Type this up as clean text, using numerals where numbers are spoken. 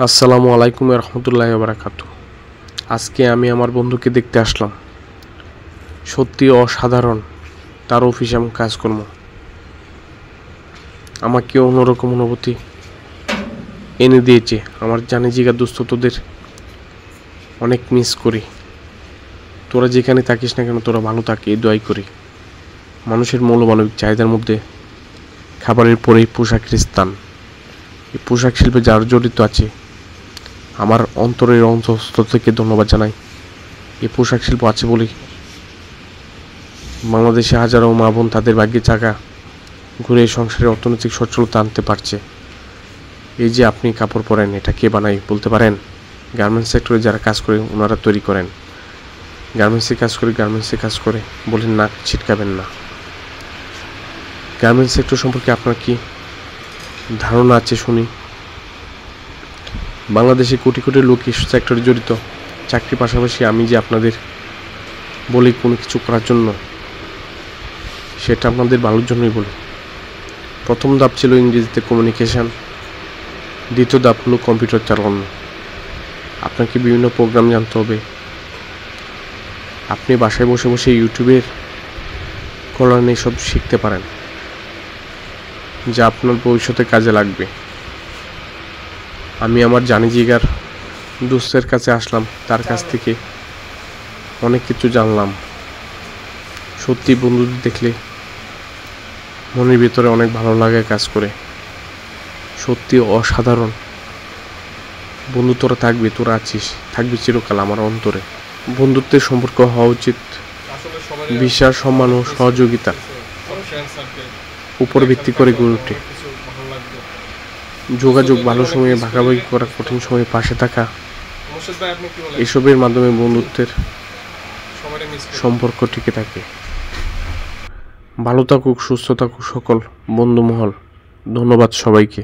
আসসালামু আলাইকুম রহমতুল্লাহি ওয়া বারাকাতুহু। আজকে আমি আমার বন্ধুকে দেখতে আসলাম। সত্যি অসাধারণ তার অফিস এবং কাজকর্ম। আমাকে অন্যরকম অনুভূতি এনে দিয়েছে। আমার জানি জিগার দোস্ত, তোদের অনেক মিস করি। তোরা যেখানে থাকিস না কেন, তোরা ভালো থাক, এই দোয়াই করি। মানুষের মৌলমানবিক চাহিদার মধ্যে খাবারের পরেই পোশাকের স্থান। এই পোশাক শিল্পে যারা জড়িত আছে, আমার অন্তরের অন্তঃস্থল থেকে ধন্যবাদ জানাই। এই পোশাক শিল্প আছে বলেই বাংলাদেশে হাজারো মা বোন তাদের ভাগ্যে চাকা ঘুরে সংসারের অর্থনৈতিক সচ্ছলতা আনতে পারছে। এই যে আপনি কাপড় পরেন, এটা কে বানায় বলতে পারেন? গার্মেন্টস সেক্টরে যারা কাজ করে ওনারা তৈরি করেন। গার্মেন্টসে কাজ করে বলেন নাক ছিটকাবেন না। গার্মেন্টস সেক্টর সম্পর্কে আপনার কি ধারণা আছে শুনি? বাংলাদেশে কোটি কোটি লোক এই সেক্টরে জড়িত। চাকরির পাশাপাশি আমি যে আপনাদের বলি কোনো কিছু করার জন্য, সেটা আপনাদের ভালোর জন্যই বলি। প্রথম ধাপ ছিল ইংরেজিতে কমিউনিকেশন, দ্বিতীয় ধাপ হলো কম্পিউটার চালানো। আপনাকে বিভিন্ন প্রোগ্রাম জানতে হবে। আপনি বাসায় বসে বসে ইউটিউবের কল্যাণে সব শিখতে পারেন, যা আপনার ভবিষ্যতে কাজে লাগবে। আমি আমার জানি জিগার দোস্তের কাছে আসলাম, তার কাছ থেকে অনেক কিছু জানলাম। সত্যি বন্ধুদের দেখলে মনের ভিতরে অনেক ভালো লাগে কাজ করে। সত্যি অসাধারণ বন্ধু তোরা তোরা আছিস, থাকবি চিরকাল আমার অন্তরে। বন্ধুত্বের সম্পর্ক হওয়া উচিত বিশ্বাস, সম্মান ও সহযোগিতা উপর ভিত্তি করে গড়ে ওঠে। যোগাযোগ, ভালো সময়ে ভাগাভাগি করা, কঠিন সময়ে পাশে থাকা, এসবের মাধ্যমে বন্ধুত্বের সম্পর্ক টিকে থাকে। ভালো থাকুক, সুস্থ থাকুক সকল বন্ধু মহল। ধন্যবাদ সবাইকে।